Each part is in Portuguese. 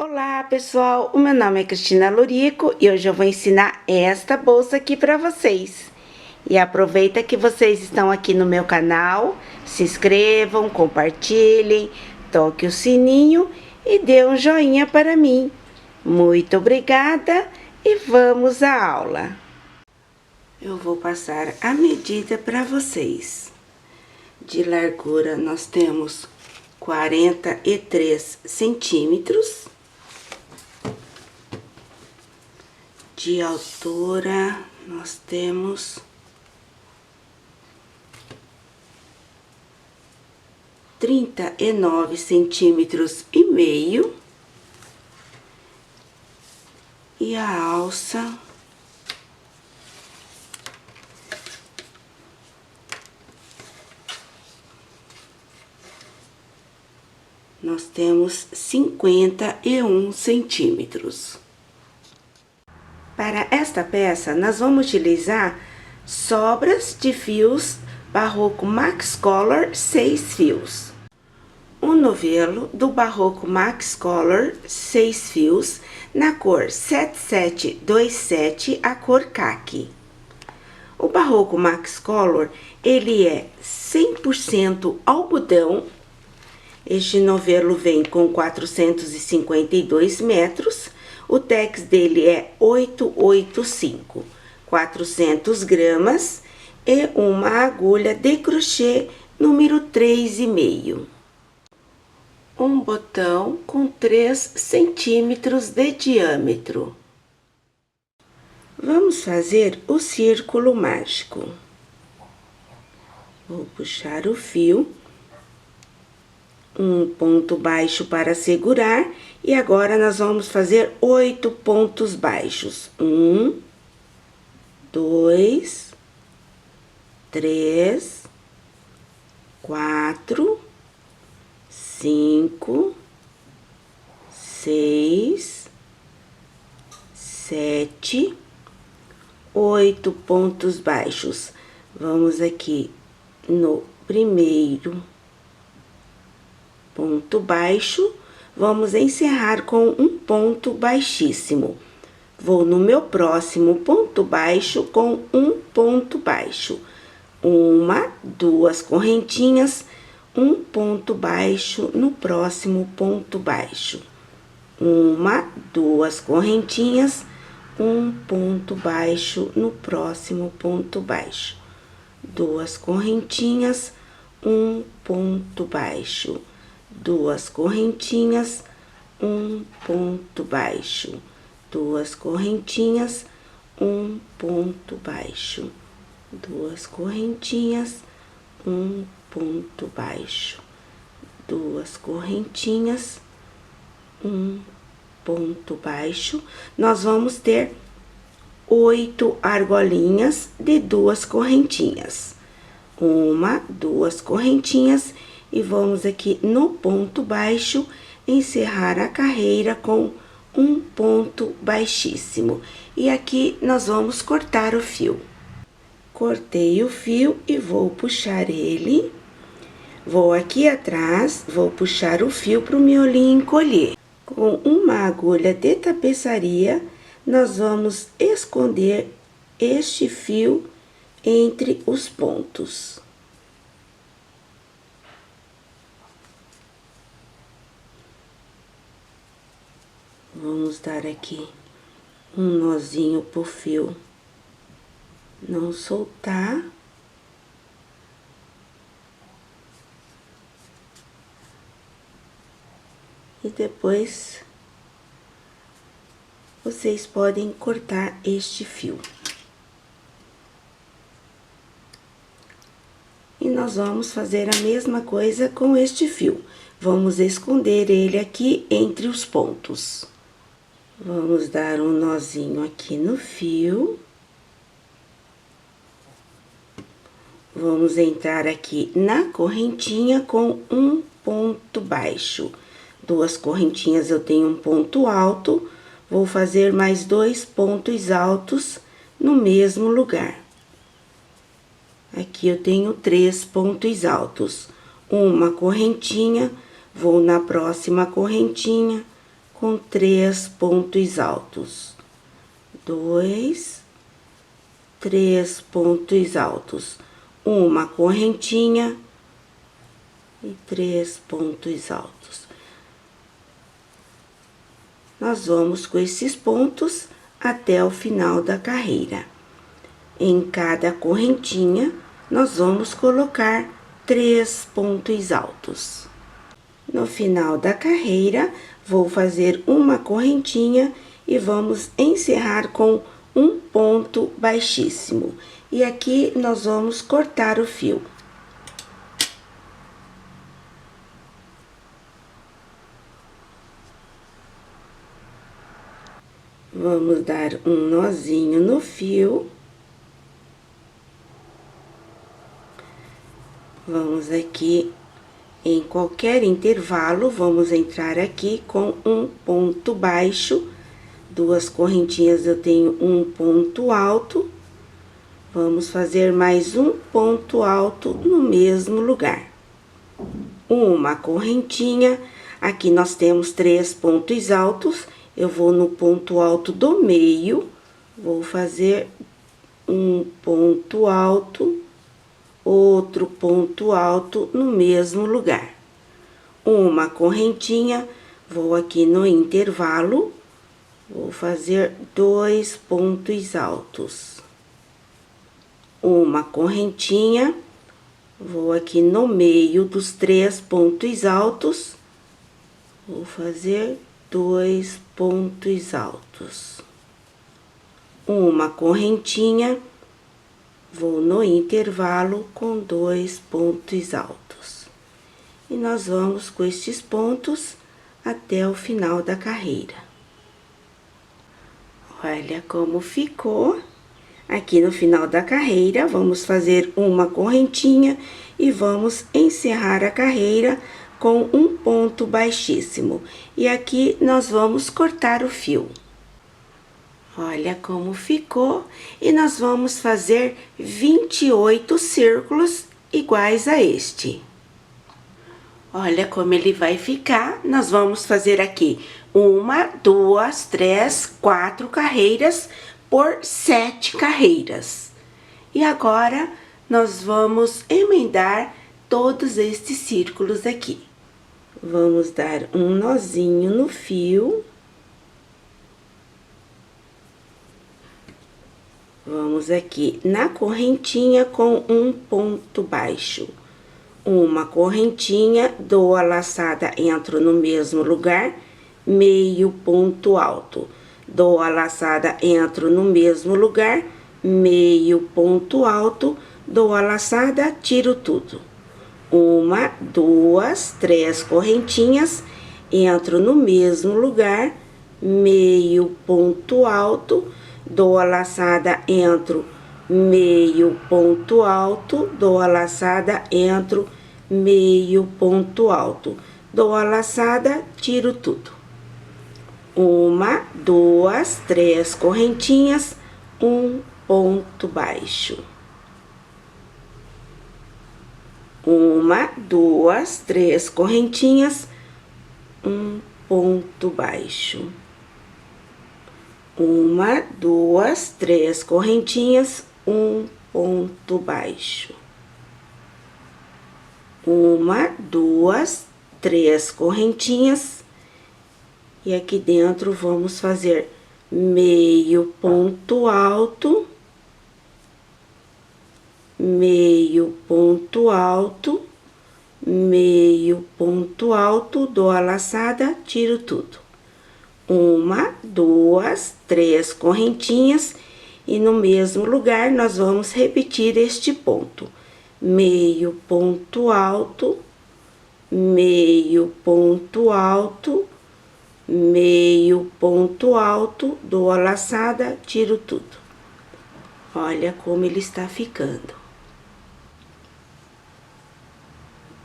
Olá pessoal, o meu nome é Cristina Lorico e hoje eu vou ensinar esta bolsa aqui para vocês. E aproveita que vocês estão aqui no meu canal, se inscrevam, compartilhem, toque o sininho e dê um joinha para mim. Muito obrigada e vamos à aula. Eu vou passar a medida para vocês. De largura nós temos 43 centímetros. De altura, nós temos 39 centímetros e meio. E a alça nós temos 51 centímetros. Para esta peça, nós vamos utilizar sobras de fios Barroco Max Color 6 fios. Um novelo do Barroco Max Color 6 fios na cor 7727, a cor caqui. O Barroco Max Color, ele é 100% algodão. Este novelo vem com 452 metros. O tex dele é 885, 400 gramas e uma agulha de crochê número 3,5. Um botão com 3 centímetros de diâmetro. Vamos fazer o círculo mágico. Vou puxar o fio. Um ponto baixo para segurar, e agora nós vamos fazer 8 pontos baixos. 1, 2, 3, 4, 5, 6, 7, 8 pontos baixos. Vamos aqui no primeiro ponto baixo, vamos encerrar com um ponto baixíssimo. Vou no meu próximo ponto baixo com um ponto baixo. Uma, duas correntinhas, um ponto baixo no próximo ponto baixo. Uma, duas correntinhas, um ponto baixo no próximo ponto baixo. Duas correntinhas, um ponto baixo. Duas correntinhas, um ponto baixo, duas correntinhas, um ponto baixo, duas correntinhas, um ponto baixo, duas correntinhas, um ponto baixo. Nós vamos ter 8 argolinhas de 2 correntinhas. Uma, duas correntinhas. E vamos aqui no ponto baixo, encerrar a carreira com um ponto baixíssimo. E aqui nós vamos cortar o fio. Cortei o fio e vou puxar ele. Vou aqui atrás, vou puxar o fio para o miolinho encolher. Com uma agulha de tapeçaria, nós vamos esconder este fio entre os pontos. Vamos dar aqui um nozinho pro fio não soltar. E depois vocês podem cortar este fio. E nós vamos fazer a mesma coisa com este fio. Vamos esconder ele aqui entre os pontos. Vamos dar um nozinho aqui no fio. Vamos entrar aqui na correntinha com um ponto baixo. Duas correntinhas eu tenho um ponto alto, vou fazer mais 2 pontos altos no mesmo lugar. Aqui eu tenho 3 pontos altos. Uma correntinha, vou na próxima correntinha, com 3 pontos altos. 2, 3 pontos altos. Uma correntinha e 3 pontos altos. Nós vamos com esses pontos até o final da carreira. Em cada correntinha, nós vamos colocar 3 pontos altos. No final da carreira, vou fazer uma correntinha e vamos encerrar com um ponto baixíssimo. E aqui nós vamos cortar o fio. Vamos dar um nozinho no fio. Vamos aqui, em qualquer intervalo, vamos entrar aqui com um ponto baixo. 2 correntinhas eu tenho um ponto alto. Vamos fazer mais um ponto alto no mesmo lugar. Uma correntinha, aqui nós temos 3 pontos altos. Eu vou no ponto alto do meio, vou fazer um ponto alto, outro ponto alto no mesmo lugar. Uma correntinha, vou aqui no intervalo, vou fazer 2 pontos altos. Uma correntinha, vou aqui no meio dos 3 pontos altos, vou fazer 2 pontos altos. Uma correntinha, vou no intervalo com 2 pontos altos. E nós vamos com estes pontos até o final da carreira. Olha como ficou. Aqui no final da carreira, vamos fazer uma correntinha e vamos encerrar a carreira com um ponto baixíssimo. E aqui nós vamos cortar o fio. Olha como ficou. E nós vamos fazer 28 círculos iguais a este. Olha como ele vai ficar. Nós vamos fazer aqui 1, 2, 3, 4 carreiras por 7 carreiras. E agora, nós vamos emendar todos estes círculos aqui. Vamos dar um nozinho no fio. Vamos aqui na correntinha com um ponto baixo. Uma correntinha, dou a laçada, entro no mesmo lugar, meio ponto alto. Dou a laçada, entro no mesmo lugar, meio ponto alto, dou a laçada, tiro tudo. 1, 2, 3 correntinhas, entro no mesmo lugar, meio ponto alto, dou a laçada, entro, meio ponto alto, dou a laçada, entro, meio ponto alto, dou a laçada, tiro tudo. 1, 2, 3 correntinhas, um ponto baixo. 1, 2, 3 correntinhas, um ponto baixo. 1, 2, 3 correntinhas, um ponto baixo. 1, 2, 3 correntinhas. E aqui dentro vamos fazer meio ponto alto, meio ponto alto, meio ponto alto, dou a laçada, tiro tudo. 1, 2, 3 correntinhas e no mesmo lugar nós vamos repetir este ponto. Meio ponto alto, meio ponto alto, meio ponto alto, dou a laçada, tiro tudo. Olha como ele está ficando.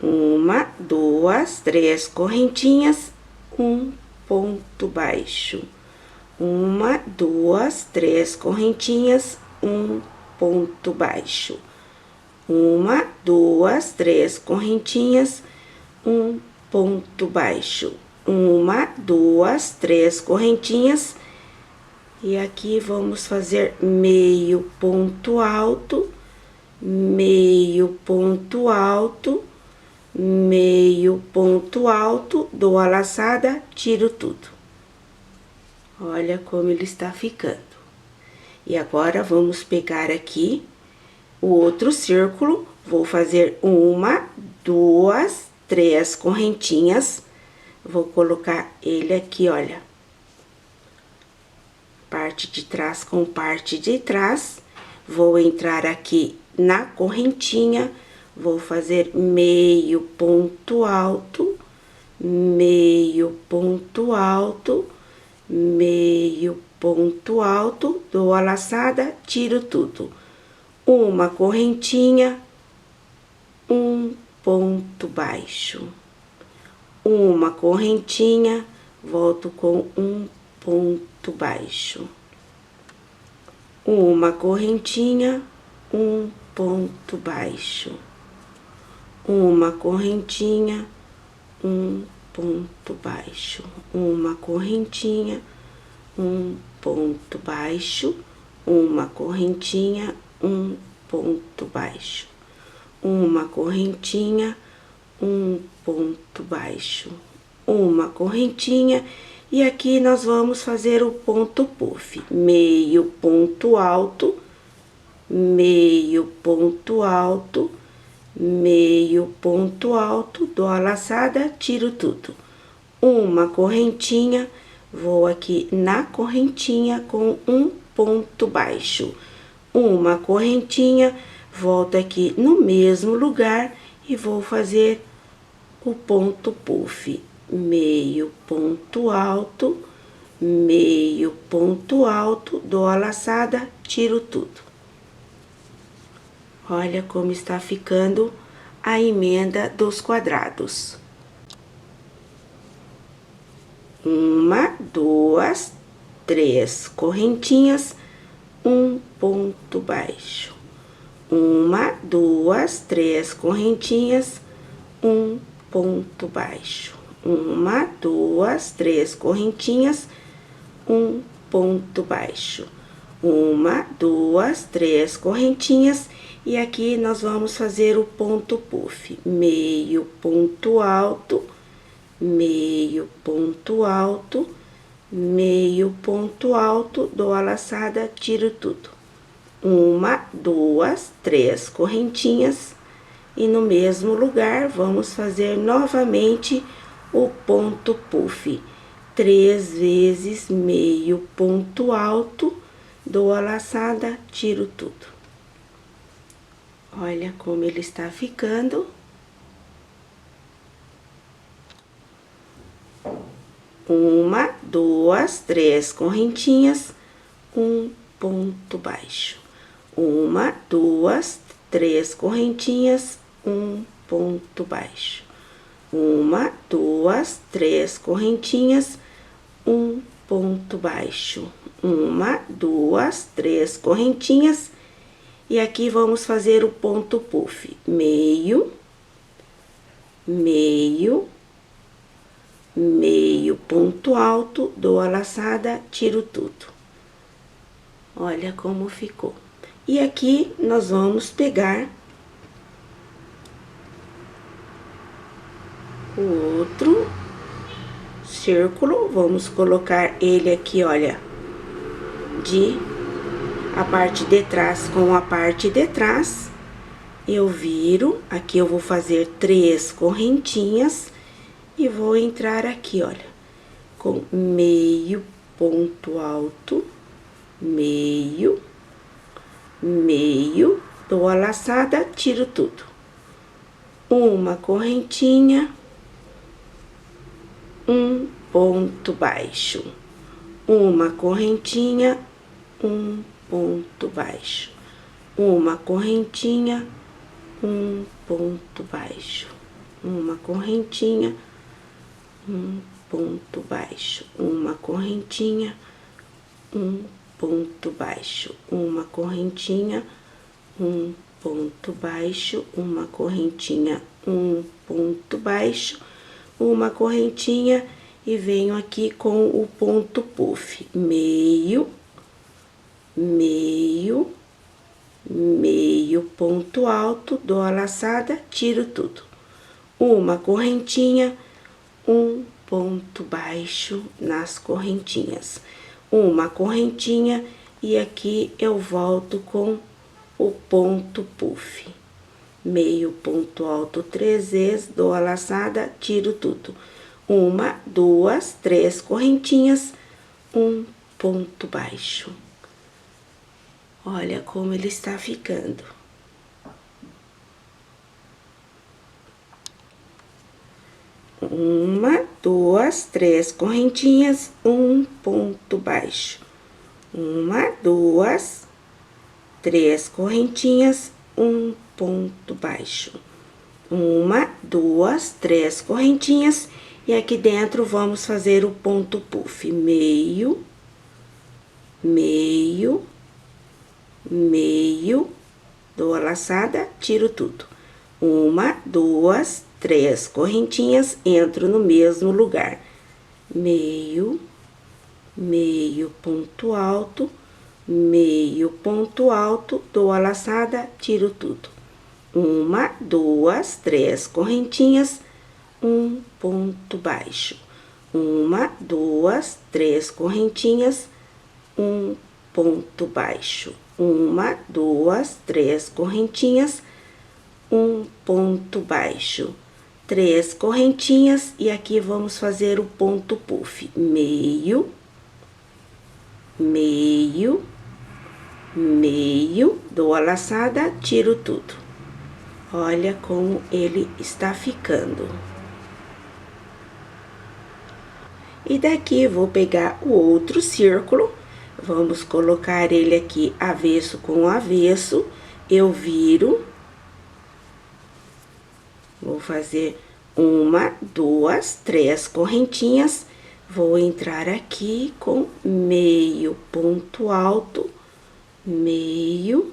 1, 2, 3 correntinhas, um ponto baixo. 1, 2, 3 correntinhas, um ponto baixo. 1, 2, 3 correntinhas, um ponto baixo. 1, uma, duas, três correntinhas. E aqui vamos fazer meio ponto alto, meio ponto alto, meio ponto alto, dou a laçada, tiro tudo. Olha como ele está ficando. E agora, vamos pegar aqui o outro círculo, vou fazer uma, duas, três correntinhas. Vou colocar ele aqui, olha. Parte de trás com parte de trás. Vou entrar aqui na correntinha, vou fazer meio ponto alto, meio ponto alto, meio ponto alto, dou a laçada, tiro tudo. Uma correntinha, um ponto baixo. Uma correntinha, volto com um ponto baixo. Uma correntinha, um ponto baixo. Uma correntinha, um ponto baixo. Uma correntinha, um ponto baixo. Uma correntinha, um ponto baixo. Uma correntinha, um ponto baixo. Uma correntinha. E aqui nós vamos fazer o ponto puff, meio ponto alto, meio ponto alto, meio ponto alto, dou a laçada, tiro tudo. Uma correntinha, vou aqui na correntinha com um ponto baixo. Uma correntinha, volto aqui no mesmo lugar e vou fazer o ponto puff. Meio ponto alto, meio ponto alto, dou a laçada, tiro tudo. Olha como está ficando a emenda dos quadrados. Uma, duas, três correntinhas, um ponto baixo. Uma, duas, três correntinhas, um ponto baixo. Uma, duas, três correntinhas, um ponto baixo. Uma, duas, três correntinhas. E aqui nós vamos fazer o ponto puff. Meio ponto alto, meio ponto alto, meio ponto alto, dou a laçada, tiro tudo. Uma, duas, três correntinhas. E no mesmo lugar, vamos fazer novamente o ponto puff. 3 vezes meio ponto alto, dou a laçada, tiro tudo. Olha como ele está ficando. Uma, duas, três correntinhas, um ponto baixo. Uma, duas, três correntinhas, um ponto baixo. Uma, duas, três correntinhas, um ponto baixo. Uma, duas, três correntinhas. E aqui vamos fazer o ponto puff. Meio, meio, meio ponto alto, dou a laçada, tiro tudo. Olha como ficou. E aqui nós vamos pegar o outro círculo, vamos colocar ele aqui, olha, a parte de trás com a parte de trás. Eu viro, aqui eu vou fazer 3 correntinhas e vou entrar aqui, olha, com meio ponto alto, meio, meio, dou a laçada, tiro tudo. Uma correntinha, um ponto baixo. Uma correntinha, um ponto baixo. Uma correntinha, um ponto baixo. Uma correntinha, um ponto baixo. Uma correntinha, um ponto baixo. Uma correntinha, um ponto baixo. Uma correntinha, um ponto baixo. Uma correntinha. e venho aqui com o ponto puff, meio, meio, meio ponto alto, dou a laçada, tiro tudo. Uma correntinha, um ponto baixo nas correntinhas. Uma correntinha e aqui eu volto com o ponto puff. Meio ponto alto 3 vezes, dou a laçada, tiro tudo. Uma, duas, três correntinhas, um ponto baixo. Olha como ele está ficando. Uma, duas, três correntinhas, um ponto baixo. Uma, duas, três correntinhas, um ponto baixo. Uma, duas, três correntinhas, e aqui dentro vamos fazer o ponto puff. Meio, meio, meio, dou a laçada, tiro tudo. Uma, duas, três correntinhas, entro no mesmo lugar. Meio, meio ponto alto, meio ponto alto, dou a laçada, tiro tudo. Uma, duas, três correntinhas, um ponto baixo. Uma, duas, três correntinhas, um ponto baixo. Uma, duas, três correntinhas, um ponto baixo. Três correntinhas e aqui vamos fazer o ponto puff. Meio, meio, meio, dou a laçada, tiro tudo. Olha como ele está ficando. E daqui vou pegar o outro círculo, vamos colocar ele aqui avesso com avesso, eu viro. Vou fazer uma, duas, três correntinhas, vou entrar aqui com meio ponto alto, meio,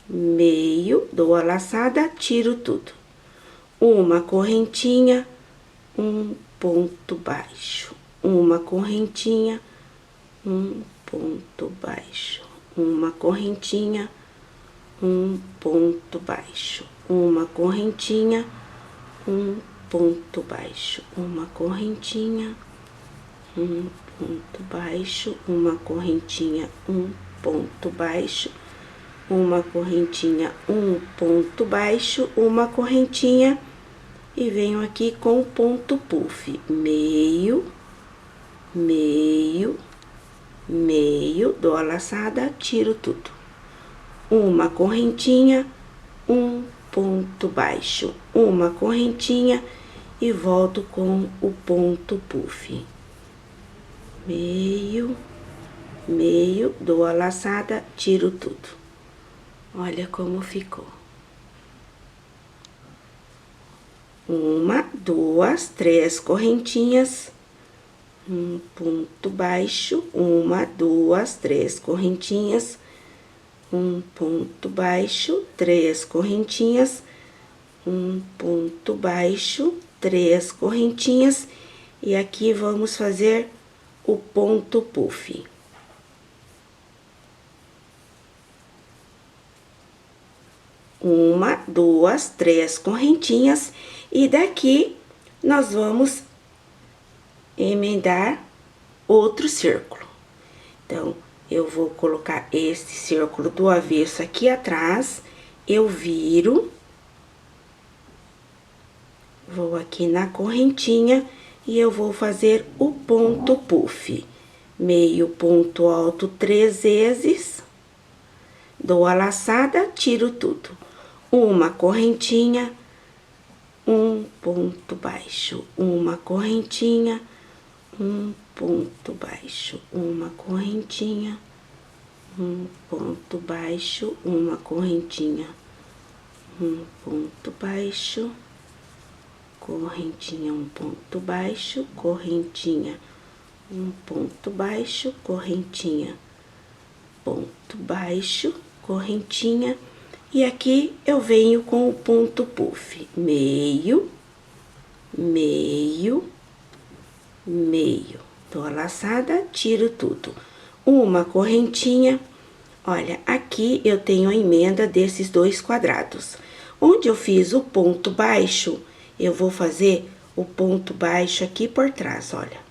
meio, dou a laçada, tiro tudo. Uma correntinha, um ponto baixo. Uma correntinha, um ponto baixo. Uma correntinha, um ponto baixo. Uma correntinha, um ponto baixo. Uma correntinha, um ponto baixo. Uma correntinha, um ponto baixo. Uma correntinha, um ponto baixo. Uma correntinha e venho aqui com o ponto puff. Meio, meio, meio, dou a laçada, tiro tudo. Uma correntinha, um ponto baixo, uma correntinha e volto com o ponto puff. Meio, meio, dou a laçada, tiro tudo. Olha como ficou. Uma, duas, três correntinhas, um ponto baixo, uma, duas, três correntinhas, um ponto baixo, três correntinhas, um ponto baixo, três correntinhas, e aqui vamos fazer o ponto puff. Uma, duas, três correntinhas, e daqui nós vamos emendar outro círculo. Então, eu vou colocar esse círculo do avesso aqui atrás, eu viro, vou aqui na correntinha e eu vou fazer o ponto puff. Meio ponto alto 3 vezes, dou a laçada, tiro tudo. Uma correntinha, um ponto baixo, uma correntinha, um ponto baixo, uma correntinha, um ponto baixo, uma correntinha, um ponto baixo, correntinha, um ponto baixo, correntinha, um ponto baixo, correntinha, ponto baixo, correntinha, e aqui eu venho com o ponto puff, meio, meio, meio, dou a laçada, tiro tudo. Uma correntinha, olha, aqui eu tenho a emenda desses 2 quadrados. Onde eu fiz o ponto baixo, eu vou fazer o ponto baixo aqui por trás, olha.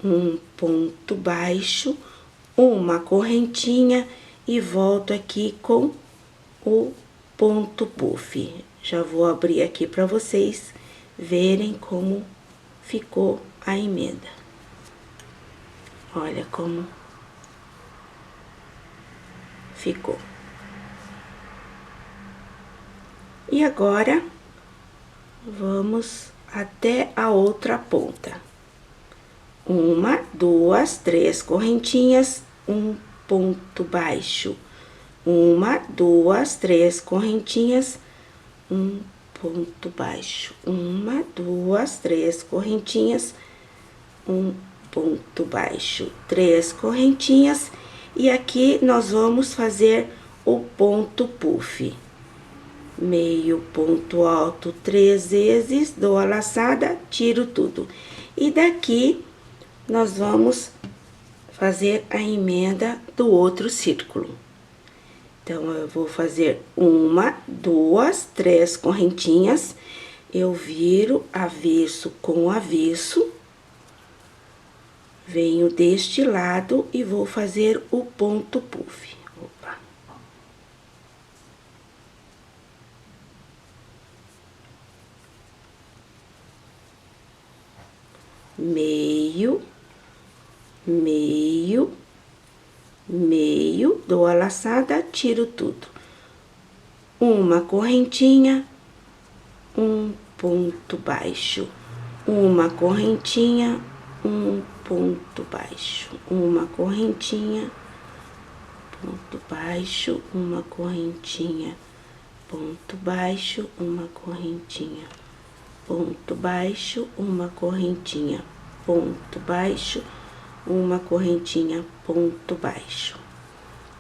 Um ponto baixo, uma correntinha e volto aqui com o ponto puff. Já vou abrir aqui para vocês verem como ficou a emenda. Olha como ficou. E agora, vamos até a outra ponta. 1, 2, 3 correntinhas, um ponto baixo. 1, 2, 3 correntinhas, um ponto baixo. 1, 2, 3 correntinhas, um ponto baixo. 3 correntinhas, e aqui nós vamos fazer o ponto puff. Meio ponto alto 3 vezes, dou a laçada, tiro tudo. E daqui nós vamos fazer a emenda do outro círculo. Então, eu vou fazer 1, 2, 3 correntinhas, eu viro avesso com avesso, venho deste lado e vou fazer o ponto puff. Opa. Meio, meio, meio, dou a laçada, tiro tudo. Uma correntinha, um ponto baixo. Uma correntinha, um ponto baixo. Uma correntinha, ponto baixo, uma correntinha, ponto baixo, uma correntinha, ponto baixo, uma correntinha, ponto baixo, uma correntinha, ponto baixo,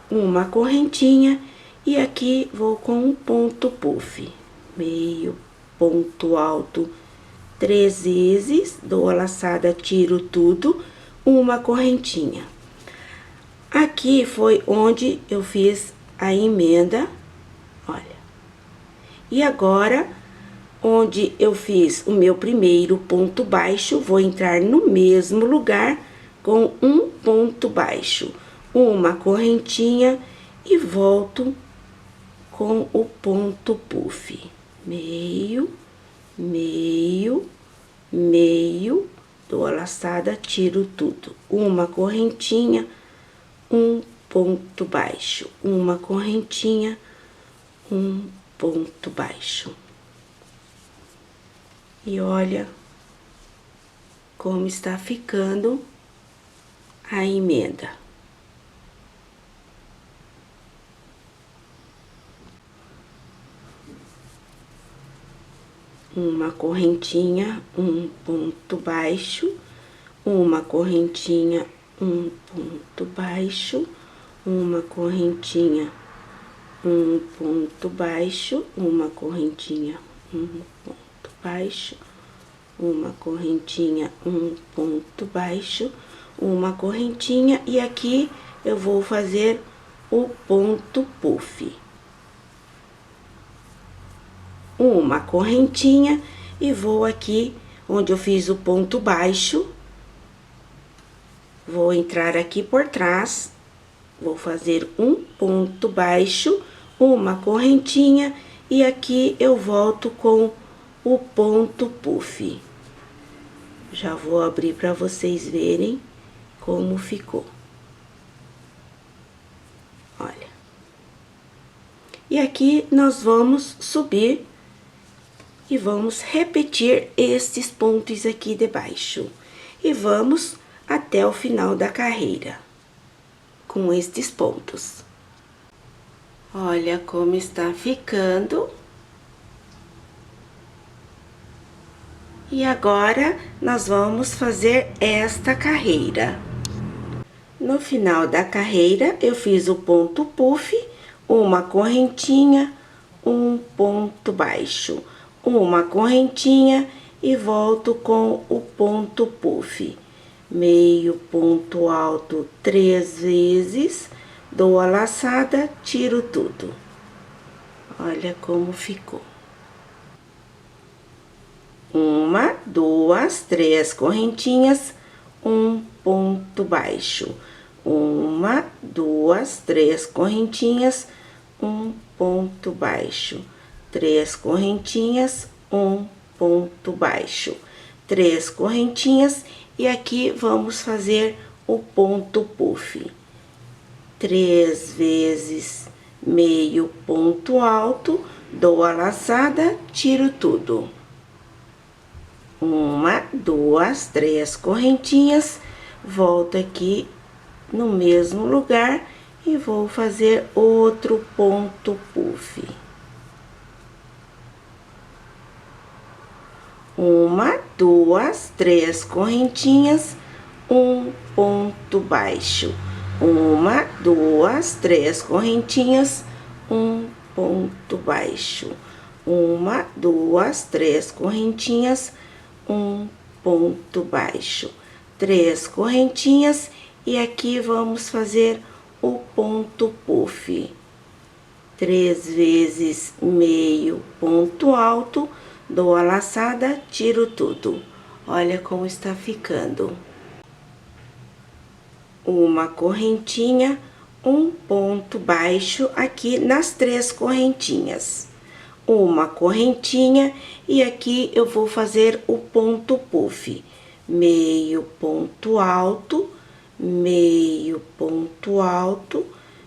uma correntinha, e aqui vou com um ponto puff, meio ponto alto 3 vezes, dou a laçada, tiro tudo, uma correntinha. Aqui foi onde eu fiz a emenda, olha. E agora, onde eu fiz o meu primeiro ponto baixo, vou entrar no mesmo lugar com um ponto baixo, uma correntinha e volto com o ponto puff. Meio, meio, meio, dou a laçada, tiro tudo. Uma correntinha, um ponto baixo, uma correntinha, um ponto baixo. E olha como está ficando a emenda. Uma correntinha, um ponto baixo, uma correntinha, um ponto baixo, uma correntinha, um ponto baixo, uma correntinha, um ponto baixo, uma correntinha, um ponto baixo, uma correntinha, e aqui eu vou fazer o ponto puff. Uma correntinha e vou aqui onde eu fiz o ponto baixo, vou entrar aqui por trás, vou fazer um ponto baixo, uma correntinha, e aqui eu volto com o ponto puff. Já vou abrir para vocês verem como ficou. Olha. E aqui nós vamos subir e vamos repetir estes pontos aqui de baixo. E vamos até o final da carreira com estes pontos. Olha como está ficando. E agora, nós vamos fazer esta carreira. No final da carreira, eu fiz o ponto puff, uma correntinha, um ponto baixo, uma correntinha, e volto com o ponto puff. Meio ponto alto 3 vezes, dou a laçada, tiro tudo. Olha como ficou. 1, 2, 3 correntinhas, um ponto baixo. 1, 2, 3 correntinhas, um ponto baixo. 3 correntinhas, um ponto baixo. 3 correntinhas, e aqui vamos fazer o ponto puff. 3 vezes meio ponto alto, dou a laçada, tiro tudo. 1, 2, 3 correntinhas, volto aqui no mesmo lugar e vou fazer outro ponto puff. 1, 2, 3 correntinhas, um ponto baixo. 1, 2, 3 correntinhas, um ponto baixo. 1, 2, 3 correntinhas, um ponto baixo. 3 correntinhas, e aqui vamos fazer o ponto puff. 3 vezes meio ponto alto, dou a laçada, tiro tudo. Olha como está ficando. Uma correntinha, um ponto baixo aqui nas 3 correntinhas. Uma correntinha, e aqui eu vou fazer o ponto puff. Meio ponto alto, meio ponto alto,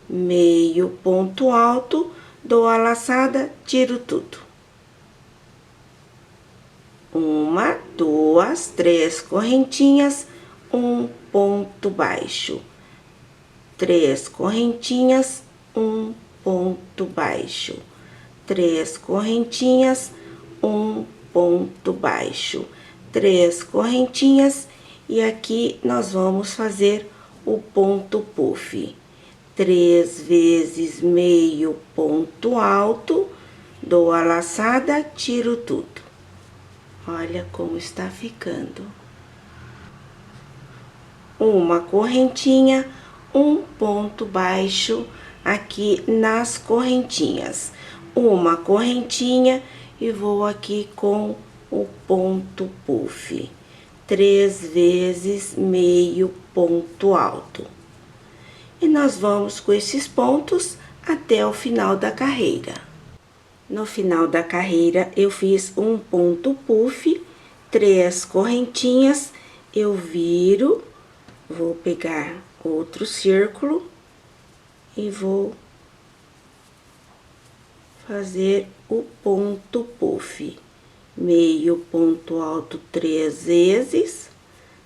meio ponto alto, dou a laçada, tiro tudo. 1, 2, 3 correntinhas, um ponto baixo. 3 correntinhas, um ponto baixo. 3 correntinhas, um ponto baixo. 3 correntinhas, e aqui nós vamos fazer o ponto puff. 3 vezes meio ponto alto, dou a laçada, tiro tudo. Olha como está ficando. Uma correntinha, um ponto baixo aqui nas correntinhas. Uma correntinha, e vou aqui com o ponto puff. 3 vezes meio ponto alto. E nós vamos com esses pontos até o final da carreira. No final da carreira, eu fiz um ponto puff, 3 correntinhas, eu viro, vou pegar outro círculo e vou fazer o ponto puff. Meio ponto alto 3 vezes,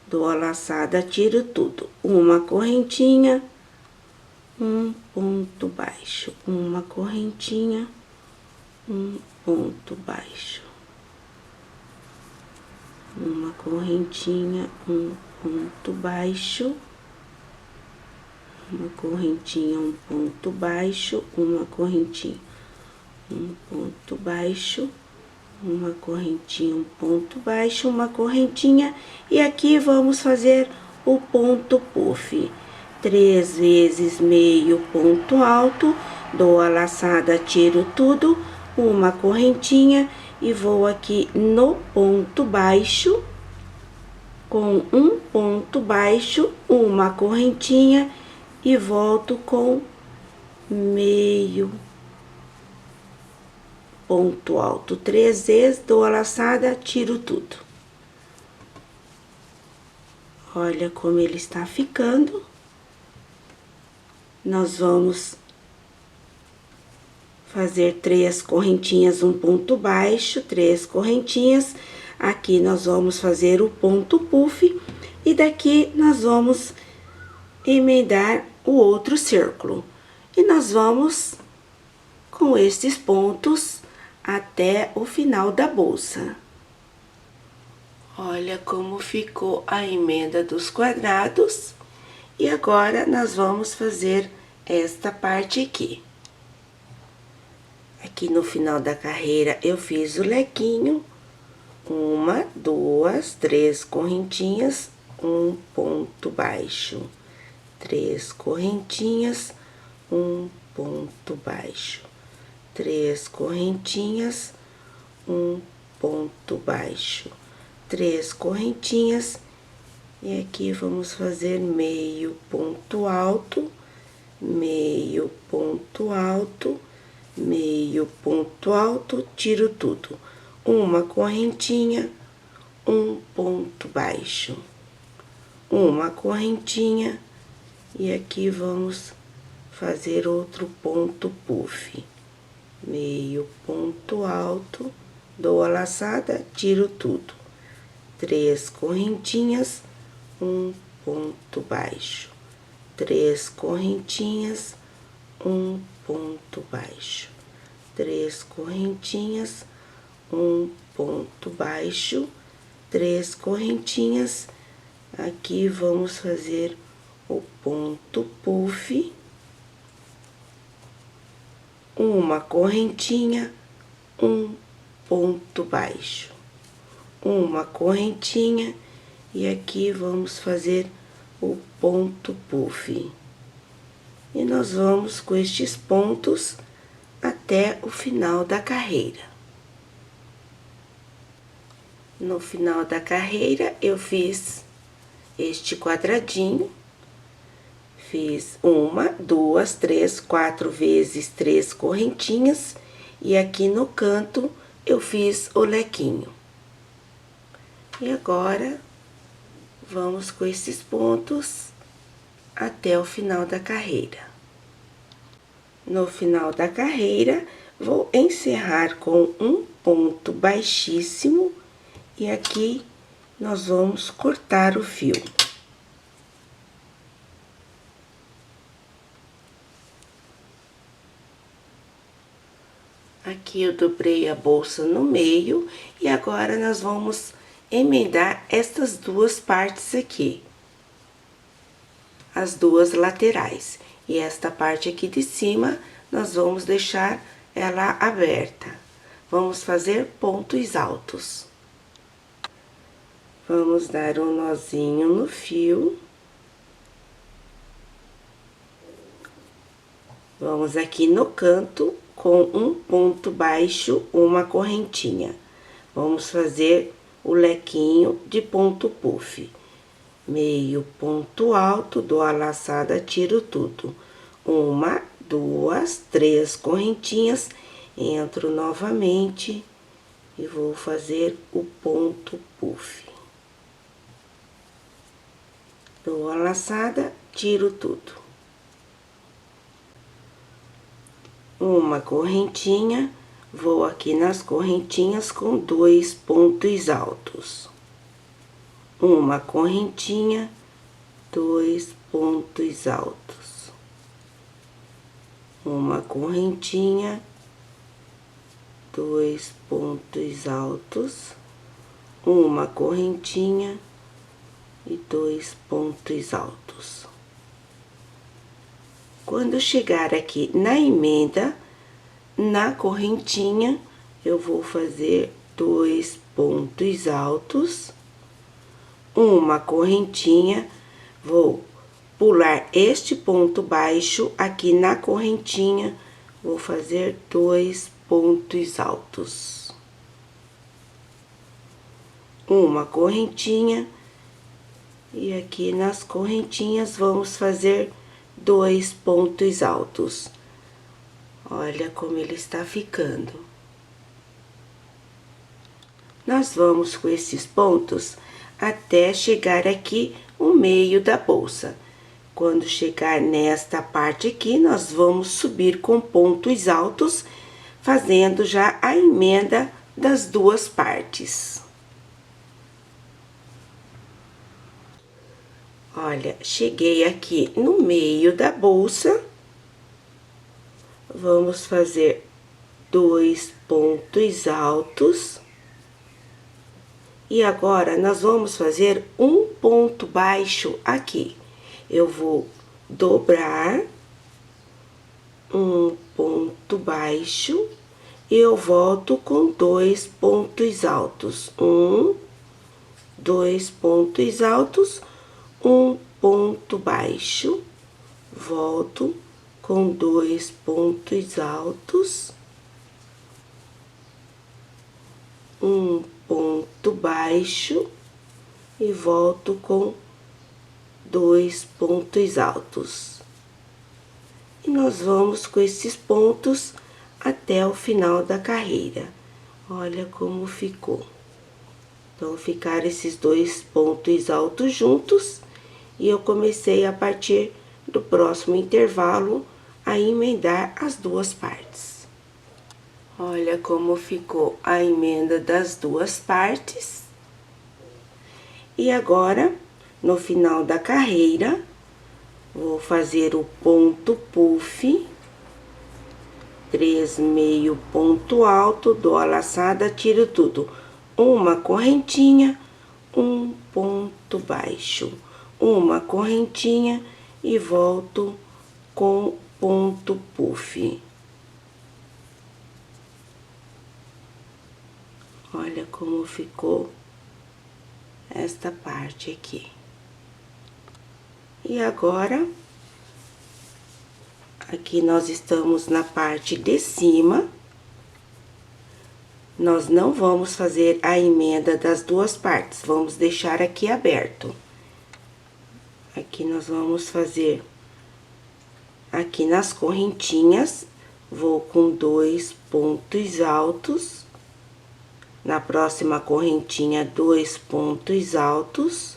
dou a laçada, tiro tudo. Uma correntinha, um ponto baixo, uma correntinha, um ponto baixo, uma correntinha, um ponto baixo, uma correntinha, um ponto baixo, uma correntinha, um ponto baixo, uma correntinha, um ponto baixo, uma correntinha, e aqui vamos fazer o ponto puff. 3 vezes meio ponto alto, dou a laçada, tiro tudo, uma correntinha, e vou aqui no ponto baixo, com um ponto baixo, uma correntinha, e volto com meio ponto alto 3 vezes, dou a laçada, tiro tudo. Olha como ele está ficando. Nós vamos fazer 3 correntinhas, um ponto baixo, 3 correntinhas. Aqui nós vamos fazer o ponto puff, e daqui nós vamos emendar o outro círculo. E nós vamos com estes pontos até o final da bolsa. Olha como ficou a emenda dos quadrados. E agora, nós vamos fazer esta parte aqui. Aqui no final da carreira, eu fiz o lequinho Uma, duas, três correntinhas, um ponto baixo. Três correntinhas, um ponto baixo. Três correntinhas, um ponto baixo. Três correntinhas, e aqui vamos fazer meio ponto alto, meio ponto alto, meio ponto alto, tiro tudo. Uma correntinha, um ponto baixo. Uma correntinha, e aqui vamos fazer outro ponto puff. Meio ponto alto, dou a laçada, tiro tudo. Três correntinhas, um ponto baixo. Três correntinhas, um ponto baixo. Três correntinhas, um ponto baixo. Três correntinhas, aqui vamos fazer o ponto puff. Uma correntinha, um ponto baixo. Uma correntinha, e aqui vamos fazer o ponto puff. E nós vamos com estes pontos até o final da carreira. No final da carreira, eu fiz este quadradinho. Fiz uma, duas, três, quatro vezes três correntinhas, e aqui no canto eu fiz o lequinho. E agora, vamos com esses pontos até o final da carreira. No final da carreira, vou encerrar com um ponto baixíssimo, e aqui nós vamos cortar o fio. Aqui eu dobrei a bolsa no meio, e agora nós vamos emendar estas duas partes aqui. As duas laterais. E esta parte aqui de cima, nós vamos deixar ela aberta. Vamos fazer pontos altos. Vamos dar um nozinho no fio. Vamos aqui no canto, com um ponto baixo, uma correntinha. Vamos fazer o lequinho de ponto puff. Meio ponto alto, dou a laçada, tiro tudo. Uma, duas, três correntinhas, entro novamente e vou fazer o ponto puff. Dou a laçada, tiro tudo. Uma correntinha, vou aqui nas correntinhas com dois pontos altos. Uma correntinha, dois pontos altos. Uma correntinha, dois pontos altos. Uma correntinha e dois pontos altos. Quando chegar aqui na emenda, na correntinha, eu vou fazer dois pontos altos, uma correntinha, vou pular este ponto baixo aqui na correntinha, vou fazer dois pontos altos. Uma correntinha, e aqui nas correntinhas vamos fazer dois pontos altos. Olha como ele está ficando. Nós vamos com esses pontos até chegar aqui o meio da bolsa. Quando chegar nesta parte aqui, nós vamos subir com pontos altos, fazendo já a emenda das duas partes. Olha, cheguei aqui no meio da bolsa, vamos fazer dois pontos altos. E agora, nós vamos fazer um ponto baixo aqui. Eu vou dobrar um ponto baixo e eu volto com 2 pontos altos. 1, 2 pontos altos, 1 ponto baixo, volto com 2 pontos altos, 1 ponto baixo e volto com 2 pontos altos. E nós vamos com esses pontos até o final da carreira. Olha como ficou. Então, ficaram esses 2 pontos altos juntos, e eu comecei a partir do próximo intervalo a emendar as duas partes. Olha como ficou a emenda das duas partes. E agora, no final da carreira, vou fazer o ponto puff, 3 meio ponto alto, dou a laçada, tiro tudo. Uma correntinha, um ponto baixo, uma correntinha e volto com ponto puff. Olha como ficou esta parte aqui. E agora, aqui nós estamos na parte de cima. Nós não vamos fazer a emenda das duas partes, vamos deixar aqui aberto. Aqui nós vamos fazer, aqui nas correntinhas, vou com 2 pontos altos. Na próxima correntinha, 2 pontos altos.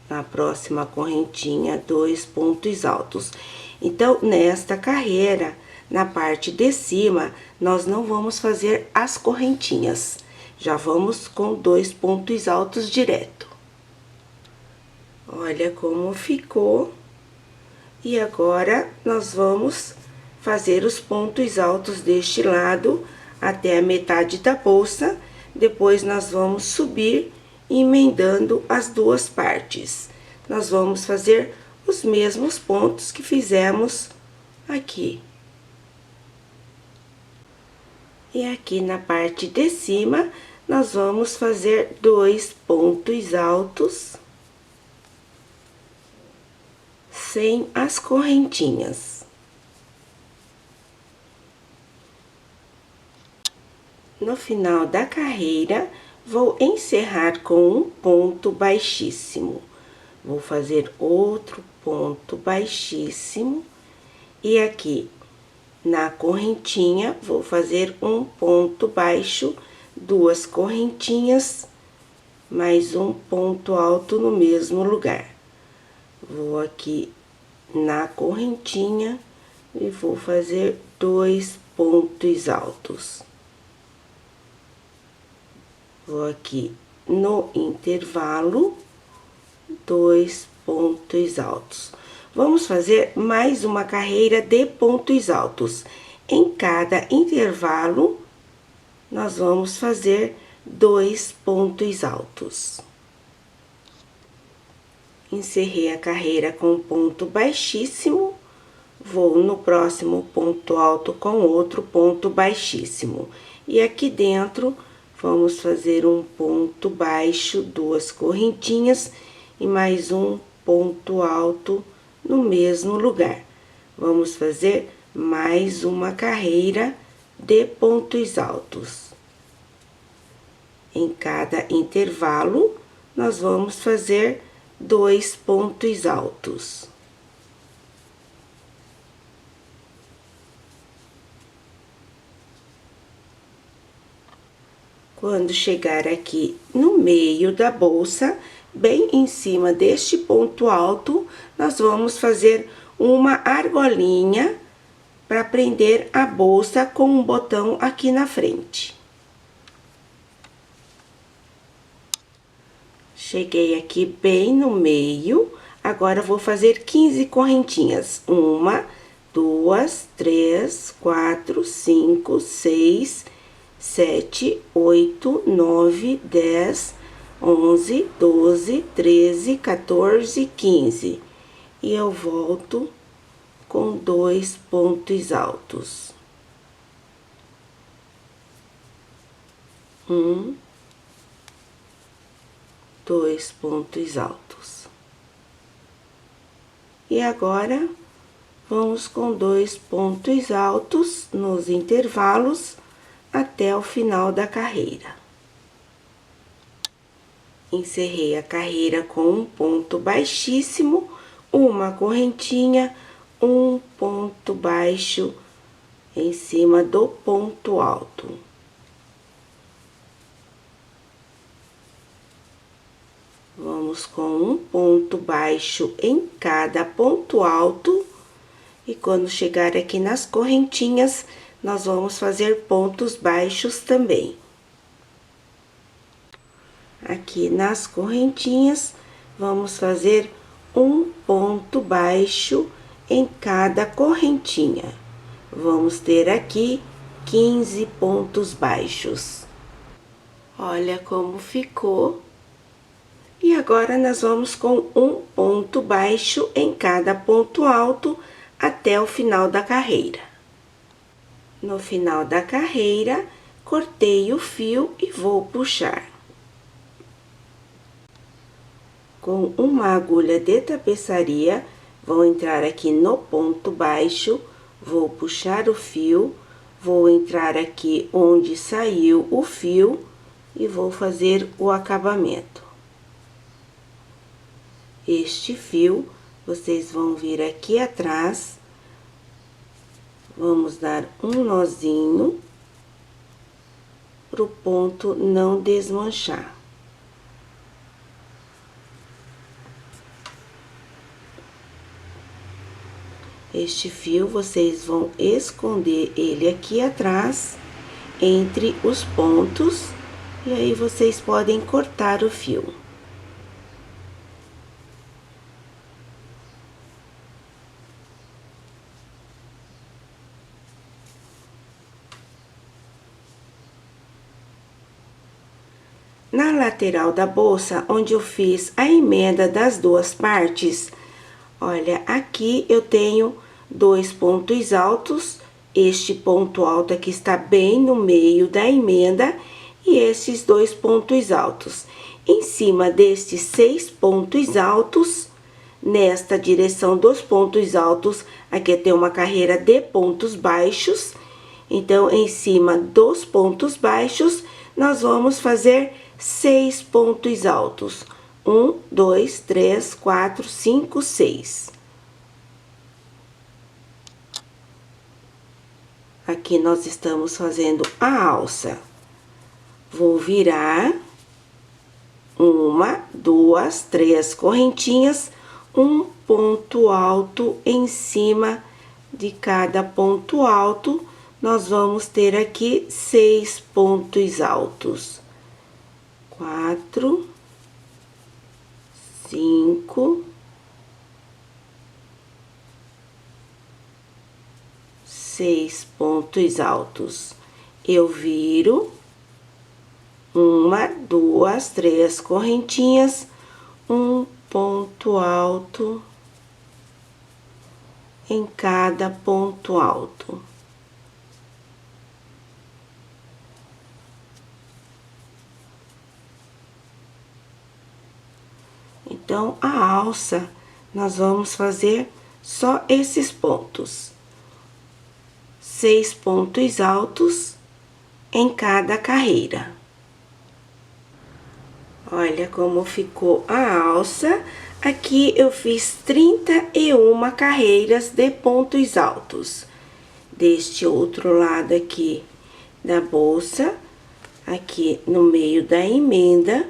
Na próxima correntinha, 2 pontos altos. Então, nesta carreira, na parte de cima, nós não vamos fazer as correntinhas. Já vamos com 2 pontos altos direto. Olha como ficou. E agora, nós vamos fazer os pontos altos deste lado até a metade da bolsa. Depois, nós vamos subir emendando as duas partes. Nós vamos fazer os mesmos pontos que fizemos aqui. E aqui na parte de cima, nós vamos fazer 2 pontos altos sem as correntinhas. No final da carreira, vou encerrar com um ponto baixíssimo. Vou fazer outro ponto baixíssimo e aqui na correntinha vou fazer um ponto baixo, 2 correntinhas, mais um ponto alto no mesmo lugar. Vou aqui na correntinha e vou fazer 2 pontos altos. Vou aqui no intervalo, 2 pontos altos. Vamos fazer mais uma carreira de pontos altos. Em cada intervalo, nós vamos fazer 2 pontos altos. Encerrei a carreira com ponto baixíssimo, vou no próximo ponto alto com outro ponto baixíssimo. E aqui dentro, vamos fazer um ponto baixo, 2 correntinhas e mais um ponto alto no mesmo lugar. Vamos fazer mais uma carreira de pontos altos. Em cada intervalo, nós vamos fazer 2 pontos altos. Quando chegar aqui no meio da bolsa, bem em cima deste ponto alto, nós vamos fazer uma argolinha para prender a bolsa com um botão aqui na frente. Cheguei aqui bem no meio, agora vou fazer 15 correntinhas. 1, 2, 3, 4, 5, 6, 7, 8, 9, 10, 11, 12, 13, 14, 15. E eu volto com 2 pontos altos. Um, dois pontos altos. E agora, vamos com 2 pontos altos nos intervalos até o final da carreira. Encerrei a carreira com um ponto baixíssimo, uma correntinha, um ponto baixo em cima do ponto alto. Vamos com um ponto baixo em cada ponto alto, e quando chegar aqui nas correntinhas, nós vamos fazer pontos baixos também. Aqui nas correntinhas, vamos fazer um ponto baixo em cada correntinha. Vamos ter aqui 15 pontos baixos. Olha como ficou. E agora, nós vamos com um ponto baixo em cada ponto alto até o final da carreira. No final da carreira, cortei o fio e vou puxar. Com uma agulha de tapeçaria, vou entrar aqui no ponto baixo, vou puxar o fio, vou entrar aqui onde saiu o fio e vou fazer o acabamento. Este fio, vocês vão vir aqui atrás, vamos dar um nozinho pro ponto não desmanchar. Este fio, vocês vão esconder ele aqui atrás, entre os pontos, e aí vocês podem cortar o fio. Na lateral da bolsa, onde eu fiz a emenda das duas partes, olha, aqui eu tenho 2 pontos altos, este ponto alto aqui está bem no meio da emenda, e esses 2 pontos altos. Em cima destes 6 pontos altos, nesta direção dos pontos altos, aqui tem uma carreira de pontos baixos, então, em cima dos pontos baixos, nós vamos fazer 6 pontos altos. 1, 2, 3, 4, 5, 6. Aqui nós estamos fazendo a alça. Vou virar 1, 2, 3 correntinhas, um ponto alto em cima de cada ponto alto. Nós vamos ter aqui 6 pontos altos. 4, 5, 6 pontos altos. Eu viro 1, 2, 3 correntinhas, um ponto alto em cada ponto alto. Então, a alça, nós vamos fazer só esses pontos. 6 pontos altos em cada carreira. Olha como ficou a alça. Aqui eu fiz 31 carreiras de pontos altos. Deste outro lado aqui da bolsa, aqui no meio da emenda,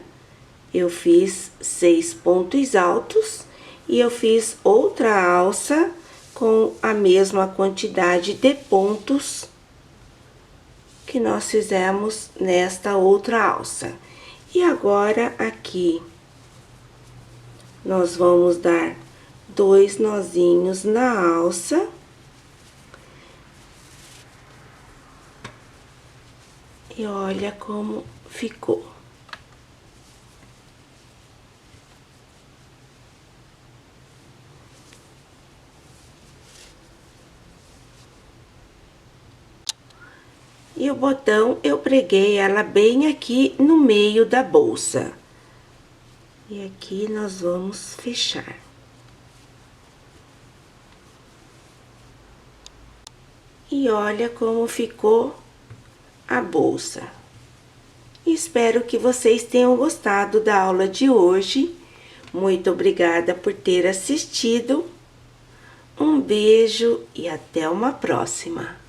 eu fiz 6 pontos altos e eu fiz outra alça com a mesma quantidade de pontos que nós fizemos nesta outra alça. E agora, aqui, nós vamos dar 2 nozinhos na alça. E olha como ficou. E o botão eu preguei ela bem aqui no meio da bolsa. E aqui nós vamos fechar. E olha como ficou a bolsa. Espero que vocês tenham gostado da aula de hoje. Muito obrigada por ter assistido. Um beijo e até uma próxima.